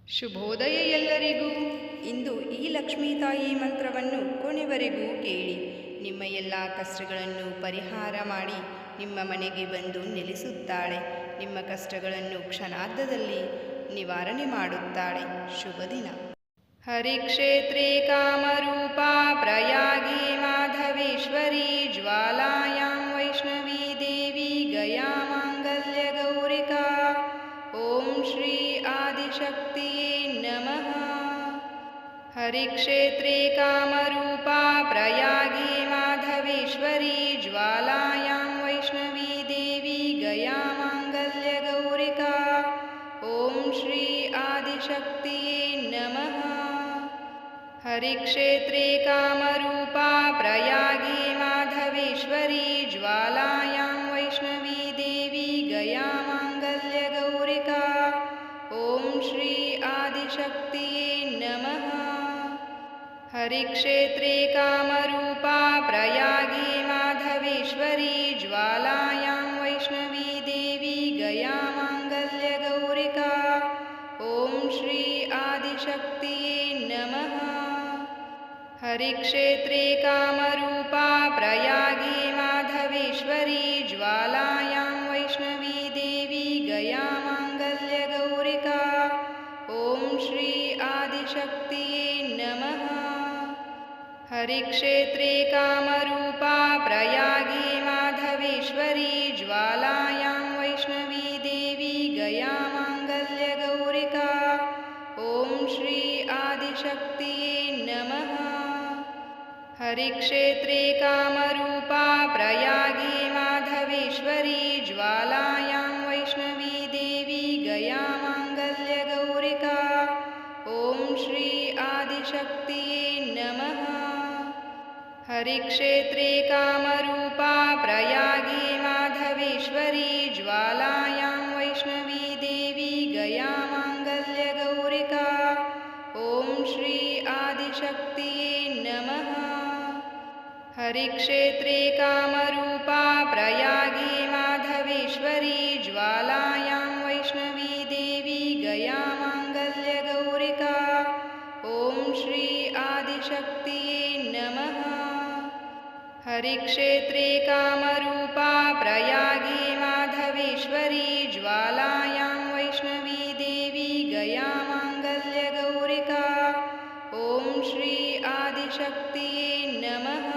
ಶುಭೋದಯ ಎಲ್ಲರಿಗೂ. ಇಂದು ಈ ಲಕ್ಷ್ಮೀ ತಾಯಿ ಮಂತ್ರವನ್ನು ಕೊನೆವರೆಗೂ ಕೇಳಿ. ನಿಮ್ಮ ಎಲ್ಲ ಕಷ್ಟಗಳನ್ನು ಪರಿಹಾರ ಮಾಡಿ ನಿಮ್ಮ ಮನೆಗೆ ಬಂದು ನೆಲೆಸುತ್ತಾಳೆ. ನಿಮ್ಮ ಕಷ್ಟಗಳನ್ನು ಕ್ಷಣಾರ್ಧದಲ್ಲಿ ನಿವಾರಣೆ ಮಾಡುತ್ತಾಳೆ. ಶುಭ ದಿನ. ಹರಿಕ್ಷೇತ್ರೇ ಕಾಮರೂಪಾ ಪ್ರಯಾಗೇ ಮಾಧವೇಶ್ವರಿ ಜ್ವಾಲಾಯಾಂ ವೈಷ್ಣವೀ ದೇವಿ ಗಯಾ ಮಾಂಗಲ್ಯ ಗೌರಿಕಾ. ಓಂ ಶ್ರೀ ಆದಿಶಕ್ತಿಯೇ ನಮಃ. ಹರಿಕ್ಷೇತ್ರೇ ಕಾಮರೂಪಾ ಪ್ರಯಾಗೇ ಮಾಧವೇಶ್ವರಿ ಜ್ವಾಲಾಯಾಂ ವೈಷ್ಣವೀ ದೇವಿ ಗಯಾ ಮಾಂಗಲ್ಯ ಗೌರಿಕಾ. ಓಂ ಶ್ರೀ ಆದಿಶಕ್ತಿಯೇ ನಮಃ. ಹರಿಕ್ಷೇತ್ರೇ ಕಾಮರೂಪಾ ಪ್ರಯಾಗೇ ಮಾಧವೇಶ್ವರಿ ಜ್ವಾಲಾಯಾಂ ವೈಷ್ಣವೀ ದೇವಿ ಗಯಾ ಮಾಂಗಲ್ಯ ಗೌರಿಕಾ. ಓಂ ಶ್ರೀ ಆದಿಶಕ್ತಿಯೇ ನಮಃ. ಹರಿಕ್ಷೇತ್ರೇ ಕಾಮರೂಪಾ ಪ್ರಯಾಗೇ ಮಾಧವೇಶ್ವರಿ ಜ್ವಾಲಾಯಾಂ ವೈಷ್ಣವೀ ದೇವಿ ಗಯಾ ಮಾಂಗಲ್ಯ ಗೌರಿಕಾ. ಓಂ ಶ್ರೀ ಆದಿಶಕ್ತಿಯೇ ನಮಃ. ಹರಿಕ್ಷೇತ್ರೇ ಕಾಮರೂಪಾ ಪ್ರಯಾಗೇ ಮಾಧವೇಶ್ವರಿ ಜ್ವಾಲಾಯಾಂ ವೈಷ್ಣವೀ ದೇವಿ ಗಯಾ ಮಾಂಗಲ್ಯ ಗೌರಿಕಾ. ಓಂ ಶ್ರೀ ಆದಿಶಕ್ತಿಯೇ ನಮಃ. ಹರಿಕ್ಷೇತ್ರೇ ಕಾಮರೂಪಾ ಪ್ರಯಾಗೇ ಮಾಧವೇಶ್ವರಿ ಜ್ವಾಲಾಯಾಂ ವೈಷ್ಣವೀ ದೇವಿ ಗಯಾ ಮಾಂಗಲ್ಯ ಗೌರಿಕಾ. ಓಂ ಶ್ರೀ ಆದಿಶಕ್ತಿಯೇ ನಮಃ. ಹರಿಕ್ಷೇತ್ರೇ ಕಾಮರೂಪಾ ಪ್ರಯಾಗೇ ಮಾಧವೇಶ್ವರಿ ಜ್ವಾಲಾಯಾಂ ವೈಷ್ಣವೀ ದೇವಿ ಗಯಾ ಮಾಂಗಲ್ಯ ಗೌರಿಕಾ. ಓಂ ಶ್ರೀ ಆದಿಶಕ್ತಿಯೇ ನಮಃ. ಹರಿಕ್ಷೇತ್ರೇ ಕಾಮರೂಪಾ ಪ್ರಯಾಗೇ ಮಾಧವೇಶ್ವರಿ ಜ್ವಾಲಾಯಾಂ ವೈಷ್ಣವೀ ದೇವಿ ಗಯಾ ಮಾಂಗಲ್ಯ ಗೌರಿಕಾ. ಓಂ ಶ್ರೀ ಆದಿಶಕ್ತಿಯೇ ನಮಃ. ಹರಿಕ್ಷೇತ್ರೇ ಕಾಮರೂಪಾ ಪ್ರಯಾಗೇ ಮಾಧವೇಶ್ವರಿ ಜ್ವಾಲಾಯಾಂ ವೈಷ್ಣವೀ ದೇವಿ ಗಯಾ ಮಾಂಗಲ್ಯ ಗೌರಿಕಾ. ಓಂ ಶ್ರೀ ಆದಿಶಕ್ತಿಯೇ ನಮಃ. ಹರಿಕ್ಷೇತ್ರೇ ಕಾಮರೂಪಾ ಪ್ರಯಾಗೇ ಮಾಧವೇಶ್ವರಿ ಜ್ವಾಲಾಯಾಂ ವೈಷ್ಣವೀ ದೇವಿ ಗಯಾ ಮಾಂಗಲ್ಯ ಗೌರಿಕಾ. ಓಂ ಶ್ರೀ ಆದಿಶಕ್ತಿಯೇ ನಮಃ.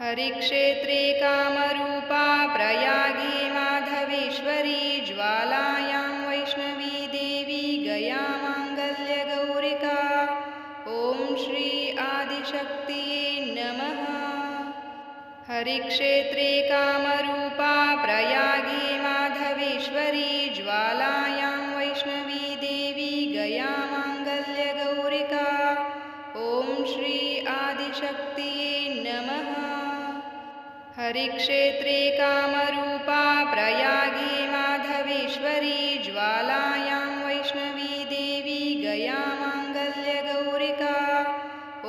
ಹರಿಕ್ಷೇತ್ರೇ ಕಾಮರೂಪಾ ಪ್ರಯಾಗೇ ಮಾಧವೇಶ್ವರಿ ಜ್ವಾಲಾಯಾಂ ವೈಷ್ಣವೀ ದೇವಿ ಗಯಾ ಮಾಂಗಲ್ಯ ಗೌರಿಕಾ. ಓಂ ಶ್ರೀ ಆದಿಶಕ್ತಿಯೇ ನಮಃ. ಹರಿಕ್ಷೇತ್ರೇ ಕಾಮರೂಪಾ ಪ್ರಯಾಗೇ ಮಾಧವೇಶ್ವರಿ ಜ್ವಾಲಾಯಾಂ ವೈಷ್ಣವೀ ದೇವಿ ಗಯಾ ಮಾಂಗಲ್ಯ ಗೌರಿಕಾ. ಓಂ ಶ್ರೀ ಆದಿಶಕ್ತಿಯೇ ನಮಃ. ಹರಿಕ್ಷೇತ್ರೇ ಕಾಮರೂಪಾ ಪ್ರಯಾಗೇ ಮಾಧವೇಶ್ವರಿ ಜ್ವಾಲಾಯಾಂ ವೈಷ್ಣವೀ ದೇವಿ ಗಯಾ ಮಾಂಗಲ್ಯ ಗೌರಿಕಾ.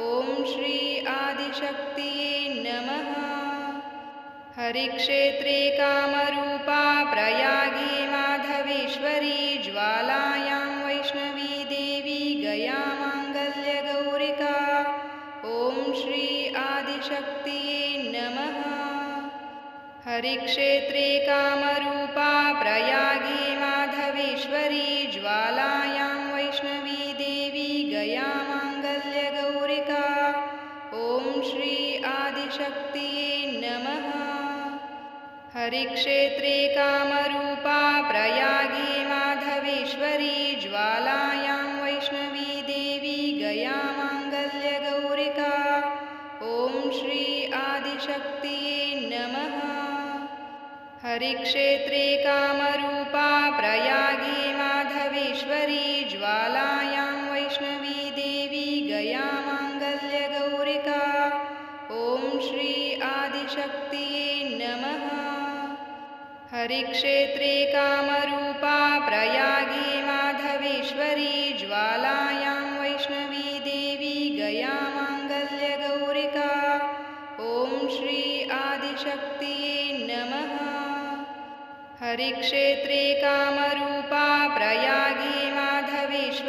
ಓಂ ಶ್ರೀ ಆದಿಶಕ್ತಿಯೇ ನಮಃ. ಹರಿಕ್ಷೇತ್ರೇ ಕಾಮರೂಪಾ ಪ್ರಯಾಗೇ ಮಾಧವೇಶ್ವರಿ ಜ್ವಾಲಾಯಾಂ ವೈಷ್ಣವೀ ದೇವಿ ಗಯಾ ಮಾಂಗಲ್ಯ ಗೌರಿಕಾ. ಓಂ ಶ್ರೀ ಆದಿಶಕ್ತಿಯೇ ನಮಃ. ಹರಿಕ್ಷೇತ್ರೇ ಕಾಮರೂಪಾ ಪ್ರಯಾಗೇ ಮಾಧವೇಶ್ವರಿ ಜ್ವಾಲಾಯಾಂ ವೈಷ್ಣವೀ ದೇವಿ ಗಯಾ ಮಾಂಗಲ್ಯ ಗೌರಿಕಾ. ಓಂ ಶ್ರೀ ಆದಿಶಕ್ತಿಯೇ ನಮಃ. ಹರಿಕ್ಷೇತ್ರೇ ಕಾಮರೂಪಾ ಪ್ರಯಾಗೇ ಮಾಧವೇಶ್ವರಿ ಜ್ವಾಲಾಯಾಂ ವೈಷ್ಣವೀ ದೇವಿ ಗಯಾ ಮಾಂಗಲ್ಯ ಗೌರಿಕಾ. ಓಂ ಶ್ರೀ ಆದಿಶಕ್ತಿಯೇ ನಮಃ. ಹರಿಕ್ಷೇತ್ರೇ ಕಾಮರೂಪಾ ಪ್ರಯಾಗೇ ಮಾಧವೇಶ್ವರಿ ಜ್ವಾಲಾಯಾಂ ವೈಷ್ಣವೀ ದೇವಿ ಗಯಾ ಮಾಂಗಲ್ಯ ಗೌರಿಕಾ. ಓಂ ಶ್ರೀ ಆದಿಶಕ್ತಿಯೇ ನಮಃ. ಹರಿಕ್ಷೇತ್ರೇ ಕಾಮರೂಪಾ ಪ್ರಯಾಗೇ ಮಾಧವೇಶ್ವರಿ ಜ್ವಾಲಾಯಾಂ ವೈಷ್ಣವೀ ದೇವಿ ಗಯಾ ಮಾಂಗಲ್ಯ ಗೌರಿಕಾ. ಓಂ ಶ್ರೀ ಆದಿಶಕ್ತಿಯೇ ನಮಃ. ಹರಿಕ್ಷೇತ್ರೇ ಕಾಮರೂಪಾ ಪ್ರಯಾಗೇ ಮಾಧವೇಶ್ವರಿ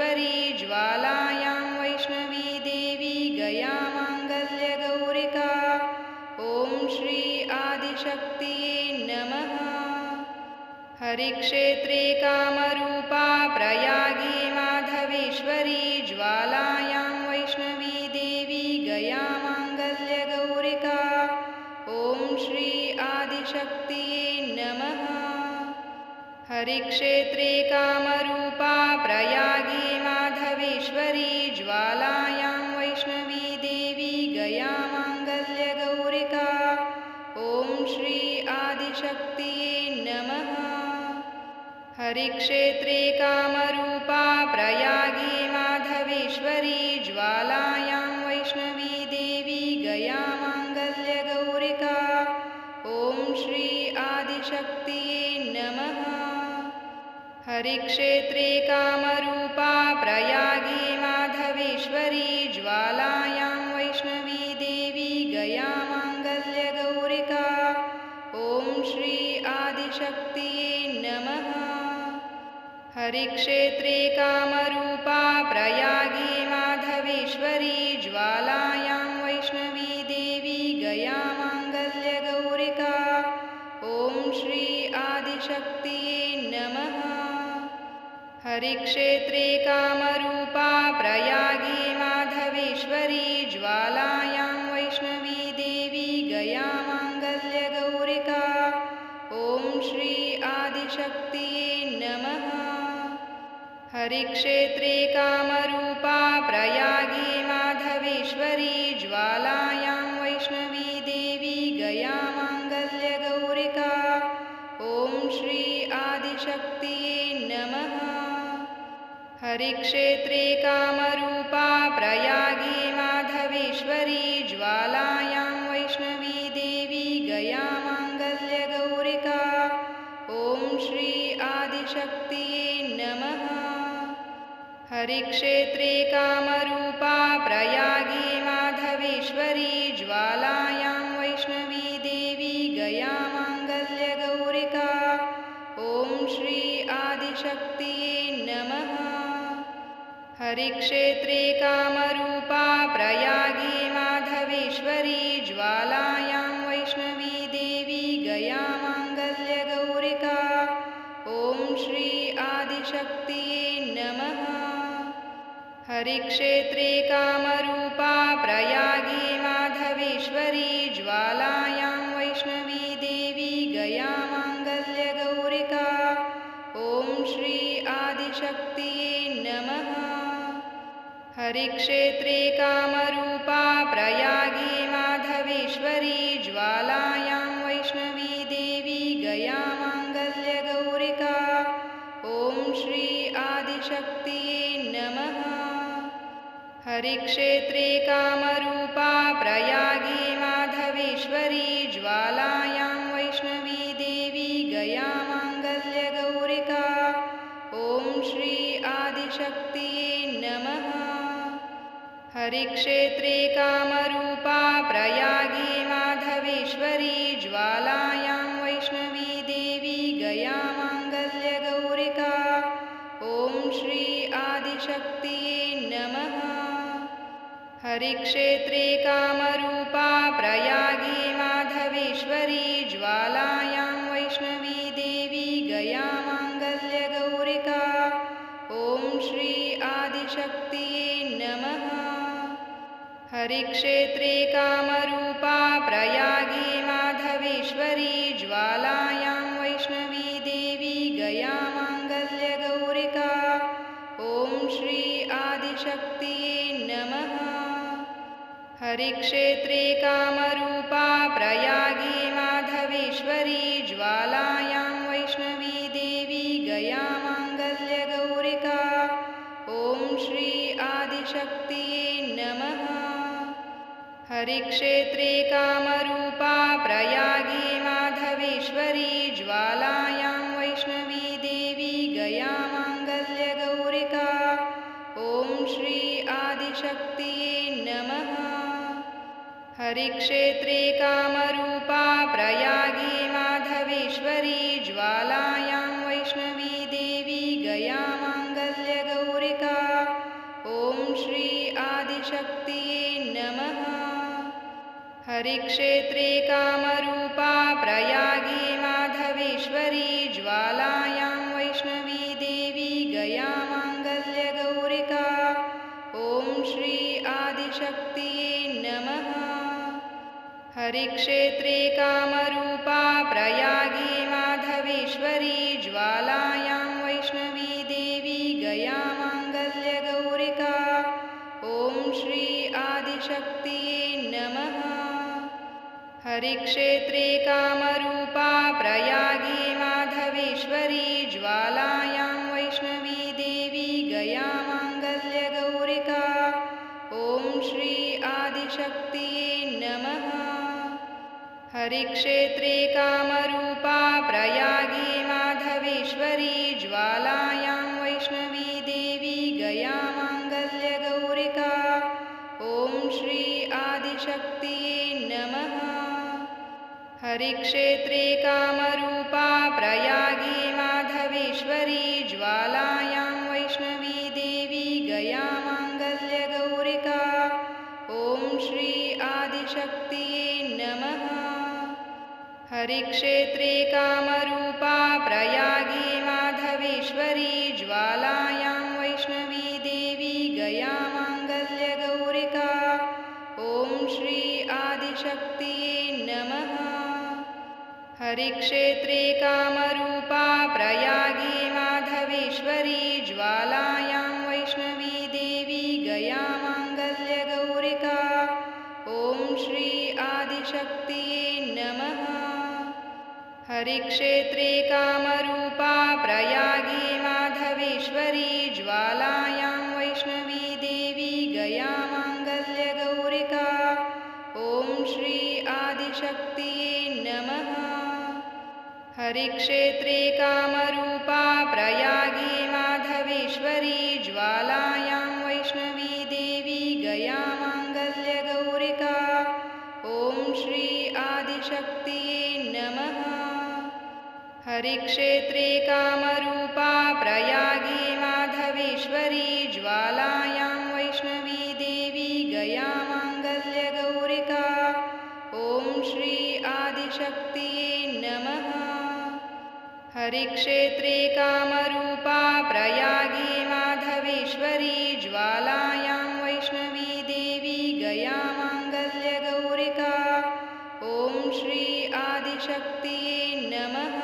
हरिक्षेत्रे कामरूपा प्रयागे माधवेश्वरी ज्वालायां वैष्णवी देवी गया माङ्गल्यगौरिका। ॐ श्री आदिशक्तिये नमः। हरिक्षेत्रे कामरूपा प्रयागे माधवेश्वरी ज्वालायां वैष्णवी देवी गया माङ्गल्यगौरिका। ॐ श्री आदिशक्तिये नमः। हरिक्षेत्रे कामरूपा प्रयागे माधवेश्वरी ज्वालायां वैष्णवी देवी गया माङ्गल्यगौरिका। ॐ श्री आदिशक्तिये नमः। हरिक्षेत्रे कामरूपा प्रयागे माधवेश्वरी ज्वालायां वैष्णवी देवी गया माङ्गल्यगौरिका। ॐ श्री आदिशक्तिये नमः। हरिक्षेत्रे कामरूपा प्रयागे माधवेश्वरी ज्वालायां वैष्णवी देवी गया माङ्गल्यगौरिका। ॐ श्री आदिशक्तिये नमः। हरिक्षेत्रे कामरूपा प्रयागे माधवेश्वरी ज्वालायां वैष्णवी देवी गया माङ्गल्यगौरिका। ॐ श्री आदिशक्तिये नमः। हरिक्षेत्रे कामरूपा प्रयागे माधवेश्वरी ज्वालायां वैष्णवी देवी गया माङ्गल्यगौरिका। ॐ श्री आदिशक्तिये नमः। हरिक्षेत्रे कामरूपा प्रयागे माधवेश्वरी ज्वालायां वैष्णवी देवी गया माङ्गल्यगौरिका। ॐ श्री आदिशक्तिये नमः। हरिक्षेत्रे कामरूपा प्रयागे माधवेश्वरी ज्वालायां वैष्णवी देवी गया माङ्गल्यगौरिका। ॐ श्री आदिशक्तिये नमः। हरिक्षेत्रे कामरूपा प्रयागे माधवेश्वरी ज्वालायां वैष्णवी देवी गया माङ्गल्यगौरिका। ॐ श्री आदिशक्तिये नमः। हरिक्षेत्रे कामरूपा प्रयागे माधवेश्वरी ज्वालायां वैष्णवी देवी गया माङ्गल्यगौरिका। ॐ श्री आदिशक्तिये नमः। हरिक्षेत्रे कामरूपा प्रयागे माधवेश्वरी ज्वालायां वैष्णवी देवी गया माङ्गल्यगौरिका। ॐ श्री आदिशक्तिये नमः। हरिक्षेत्रे कामरूपा प्रयागे माधवेश्वरी ज्वालायां वैष्णवी देवी गया माङ्गल्यगौरिका। ॐ श्री आदिशक्तिये नमः। हरिक्षेत्रे कामरूपा प्रयागे माधवेश्वरी ज्वालायां वैष्णवी देवी गया माङ्गल्यगौरिका। ॐ श्री आदिशक्तिये नमः। हरिक्षेत्रे कामरूपा प्रयागे माधवेश्वरी ज्वालायां वैष्णवी देवी गया माङ्गल्यगौरिका। ॐ श्री आदिशक्तिये नमः। हरिक्षेत्रे कामरूपा प्रयागे माधवेश्वरी ज्वालायां वैष्णवी देवी गया माङ्गल्यगौरिका। ॐ श्री आदिशक्तिये नमः। हरिक्षेत्रे कामरूपा प्रयागे माधवेश्वरी ज्वालायां वैष्णवी देवी गया माङ्गल्यगौरिका। ॐ श्री आदिशक्तिये नमः। हरिक्षेत्रे कामरूपा प्रयागे माधवेश्वरी ज्वालायां वैष्णवी देवी गया माङ्गल्यगौरिका। ॐ श्री आदिशक्तिये नमः। हरिक्षेत्रे कामरूपा प्रयागे माधवेश्वरी ज्वालायां वैष्णवी देवी गया माङ्गल्यगौरिका। ॐ श्री आदिशक्तिये नमः। हरिक्षेत्रे कामरूपा प्रयागे माधवेश्वरी ज्वालायां आदिशक्तिये नमः। हरिक्षेत्रे कामरूपा प्रयागे माधवेश्वरी ज्वालायां वैष्णवी देवी गया माङ्गल्यगौरिका। ॐ श्री आदिशक्तिये नमः। हरिक्षेत्रे कामरूपा प्रयागे माधवेश्वरी ज्वालायां वैष्णवी देवी गया माङ्गल्यगौरिका। ॐ श्री आदिशक्तिये नमः। हरिक्षेत्रे कामरूपा प्रयागे माधवेश्वरी ज्वालायां वैष्णवी देवी गया माङ्गल्यगौरिका। ॐ श्री आदिशक्तिये नमः। हरिक्षेत्रे कामरूपा प्रयागे माधवेश्वरी ज्वालायां वैष्णवी देवी गया माङ्गल्यगौरिका। ॐ श्री आदिशक्तिये नमः। हरिक्षेत्रे कामरूपा प्रयागे माधवेश्वरी ज्वालायां वैष्णवी देवी गया माङ्गल्यगौरिका। ॐ श्री आदिशक्तिये नमः। हरिक्षेत्रे कामरूपा प्रयागे माधवेश्वरी ज्वालायां वैष्णवी देवी गया माङ्गल्यगौरिका। ॐ श्री आदिशक्तिये नमः। हरिक्षेत्रे कामरूपा प्रयागे माधवेश्वरी ज्वालायां वैष्णवी देवी गया माङ्गल्यगौरिका। ॐ श्री आदिशक्तिये नमः। हरिक्षेत्रे कामरूपा प्रयागे माधवेश्वरी ज्वालायां वैष्णवी देवी गया माङ्गल्यगौरिका। ॐ श्री आदिशक्तिये नमः। हरिक्षेत्रे कामरूपा प्रयागे माधवेश्वरी ज्वालायां वैष्णवी देवी गया माङ्गल्यगौरिका। ॐ श्री आदिशक्तिये नमः। हरिक्षेत्रे कामरूपा प्रयागे माधवेश्वरी ज्वालायां वैष्णवी देवी गया माङ्गल्यगौरिका। ॐ श्री आदिशक्तिये नमः।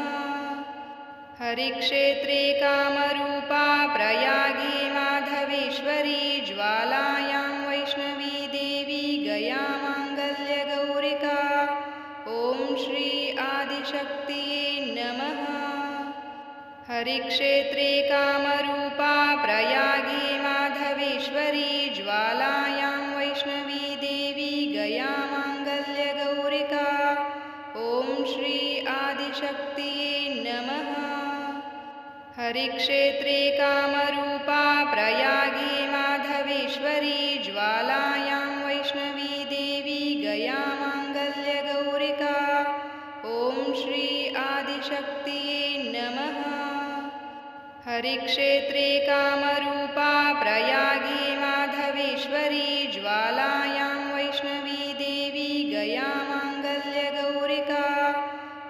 हरिक्षेत्रे कामरूपा प्रयागे माधवेश्वरी ज्वालायां वैष्णवी देवी गया माङ्गल्यगौरिका। ॐ श्री आदिशक्तिये नमः। हरिक्षेत्रे कामरूपा प्रयागे माधवेश्वरी ज्वालायां वैष्णवी देवी गया माङ्गल्यगौरिका। ॐ श्री आदिशक्तिये नमः। हरिक्षेत्रे कामरूपा प्रयागे माधवेश्वरी ज्वालायां वैष्णवी देवी गया माङ्गल्यगौरिका। ॐ श्री आदिशक्तिये नमः। हरिक्षेत्रे कामरूपा प्रयागे माधवेश्वरी ज्वालायां वैष्णवी देवी गया माङ्गल्यगौरिका।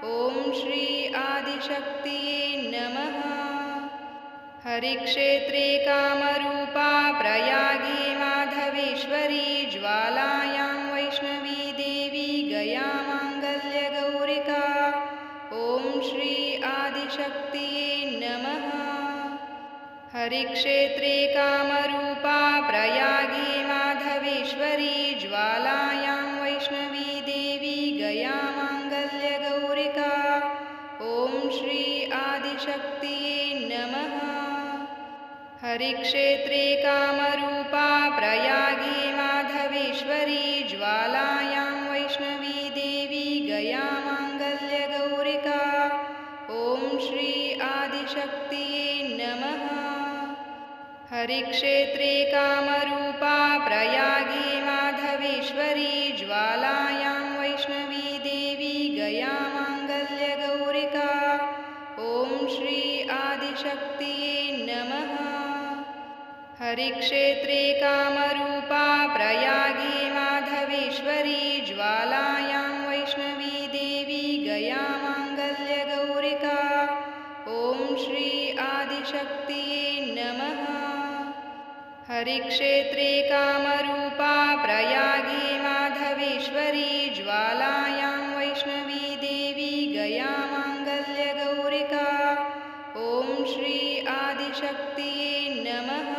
ॐ श्री आदिशक्तिये नमः। हरिक्षेत्रे कामरूपा प्रयागे माधवेश्वरी ज्वालायां वैष्णवी देवी गया माङ्गल्यगौरिका। ॐ श्री आदिशक्तिये नमः। हरिक्षेत्रे कामरूपा प्रयागे माधवेश्वरी ज्वालायां वैष्णवी देवी गया माङ्गल्यगौरिका। ॐ श्री आदिशक्तिये नमः। हरिक्षेत्रे कामरूपा प्रयागे माधवेश्वरी ज्वालायां वैष्णवी देवी गया माङ्गल्यगौरिका। ॐ श्री आदिशक्तिये नमः। हरिक्षेत्रे कामरूपा प्रयागे माधवेश्वरी ज्वालायां वैष्णवी देवी गया माङ्गल्यगौरिका। ॐ श्री आदिशक्तिये नमः। हरिक्षेत्रे कामरूपा प्रयागे माधवेश्वरी ज्वालायां वैष्णवी देवी गया माङ्गल्यगौरिका। ॐ श्री आदिशक्तिये नमः। हरिक्षेत्रे कामरूपा प्रयागे माधवेश्वरी ज्वालायां वैष्णवी देवी गया माङ्गल्यगौरिका। ॐ श्री आदिशक्तिये नमः।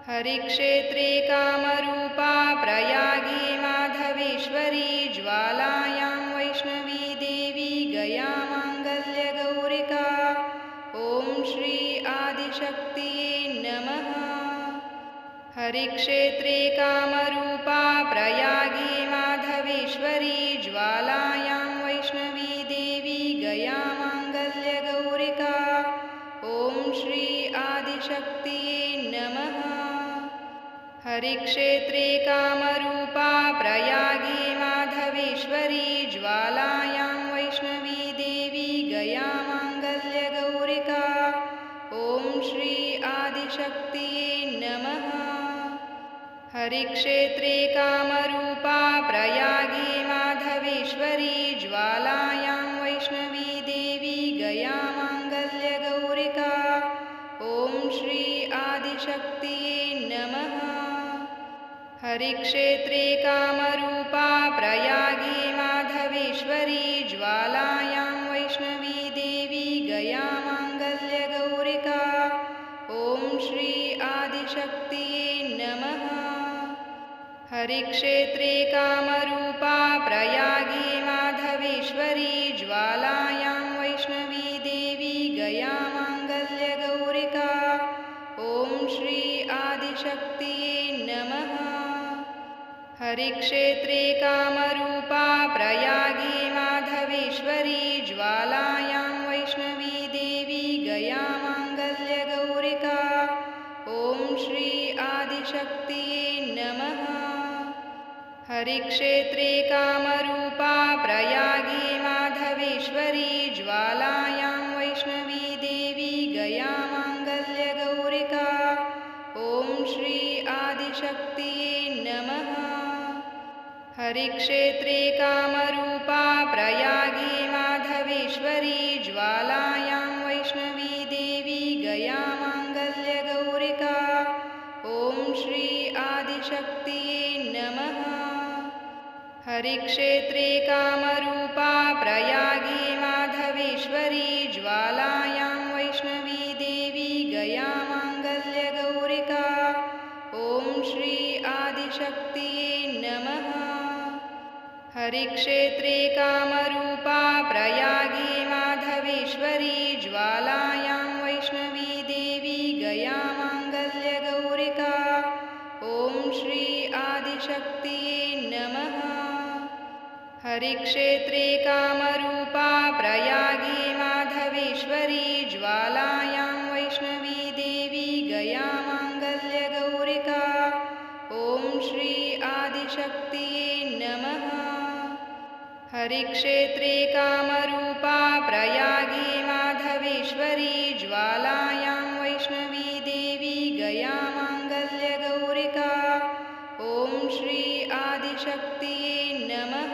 हरिक्षेत्रे कामरूपा प्रयागे माधवेश्वरी ज्वालायां वैष्णवी देवी गया माङ्गल्यगौरिका। ॐ श्री आदिशक्तिये नमः। हरिक्षेत्रे कामरूपा प्रयागे माधवेश्वरी ज्वालायां वैष्णवी देवी गया माङ्गल्यगौरिका। ॐ श्री आदिशक्तिये नमः। हरिक्षेत्रे कामरूपा प्रयागे माधवेश्वरी ज्वालायां वैष्णवी देवी गया माङ्गल्यगौरिका। ॐ श्री आदिशक्तिये नमः। हरिक्षेत्रे कामरूपा प्रयागे माधवेश्वरी ज्वालायां वैष्णवी देवी गया माङ्गल्यगौरिका। ॐ श्री आदिशक्तिये नमः। हरिक्षेत्रे कामरूपा प्रयागे माधवेश्वरी ज्वालायां वैष्णवी देवी गया माङ्गल्यगौरिका। ॐ श्री आदिशक्तिये नमः। हरिक्षेत्रे कामरूपा प्रयागे माधवेश्वरी ज्वालायां वैष्णवी देवी गया माङ्गल्यगौरिका। ॐ श्री आदिशक्तिये नमः। हरिक्षेत्रे कामरूपा प्रयागे माधवेश्वरी ज्वालायां वैष्णवी देवी गया माङ्गल्यगौरिका। ॐ श्री आदिशक्तिये नमः। हरिक्षेत्रे कामरूपा प्रयागे माधवेश्वरी ज्वालायां वैष्णवी देवी गया माङ्गल्यगौरिका। ॐ श्री आदिशक्तिये नमः। हरिक्षेत्रे कामरूपा प्रयागे माधवेश्वरी ज्वालायां वैष्णवी देवी गया माङ्गल्यगौरिका। ॐ श्री आदिशक्तिये नमः। हरिक्षेत्रे कामरूपा प्रयागे माधवेश्वरी ज्वालायां वैष्णवी देवी गया माङ्गल्यगौरिका। ॐ श्री आदिशक्तिये नमः। हरिक्षेत्रे कामरूपा प्रयागे माधवेश्वरी ज्वालायां वैष्णवी देवी गया माङ्गल्यगौरिका। ॐ श्री आदिशक्तिये नमः। हरिक्षेत्रे कामरूपा प्रयागे माधवेश्वरी ज्वालायां वैष्णवी देवी गया माङ्गल्यगौरिका। ॐ श्री आदिशक्तिये नमः। हरिक्षेत्रे कामरूपा प्रयागे माधवेश्वरी ज्वालायां वैष्णवी देवी गया माङ्गल्यगौरिका। ॐ श्री आदिशक्तिये नमः।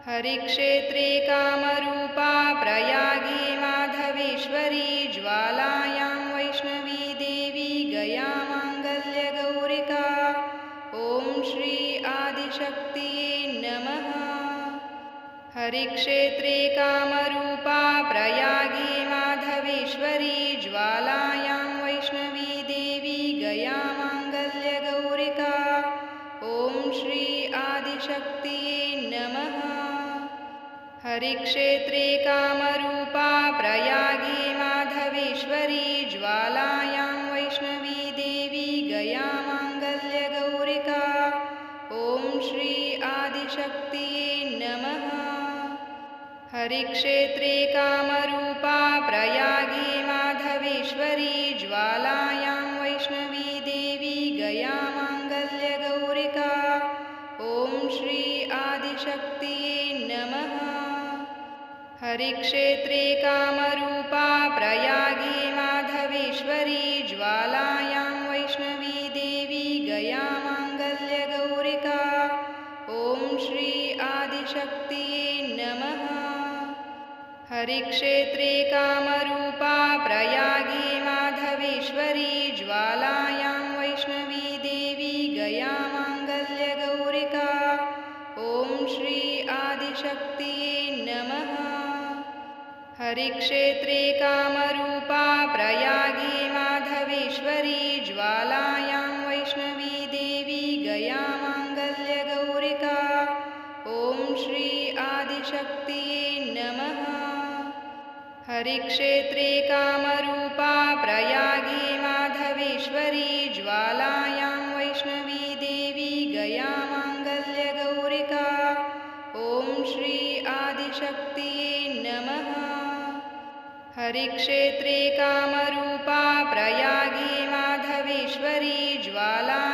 हरिक्षेत्रे कामरूपा प्रयागे माधवेश्वरी ज्वालायां वैष्णवी देवी गया माङ्गल्यगौरिका। ॐ श्री आदिशक्तिये नमः। हरिक्षेत्रे कामरूपा प्रयागे माधवेश्वरी ज्वालायां वैष्णवी देवी गया माङ्गल्यगौरिका। ॐ श्री आदिशक्तिये नमः। हरिक्षेत्रे कामरूपा प्रयागे माधवेश्वरी ज्वालायां वैष्णवी देवी गया माङ्गल्यगौरिका। ॐ श्री आदिशक्तिये नमः। हरिक्षेत्रे कामरूपा प्रयागे माधवेश्वरी ज्वालायां वैष्णवी देवी गया माङ्गल्यगौरिका। ॐ श्री आदिशक्तिये नमः। हरिक्षेत्रे कामरूपा प्रयागे माधवेश्वरी ज्वालायां वैष्णवी देवी गया माङ्गल्यगौरिका। ॐ श्री आदिशक्तिये नमः। हरिक्षेत्रे कामरूपा प्रयागे माधवेश्वरी ज्वालायां हरिक्षेत्रे कामरूपा प्रयागे माधवेश्वरी ज्वालायां वैष्णवी देवी गया माङ्गल्यगौरिका। ॐ श्री आदिशक्तिये नमः। हरिक्षेत्रे कामरूपा प्रयागे माधवेश्वरी ज्वालायां वैष्णवी देवी गया माङ्गल्यगौरिका। ॐ श्री आदिशक्तिये नमः। हरिक्षेत्रे कामरूपा प्रयागे माधवेश्वरी ज्वाला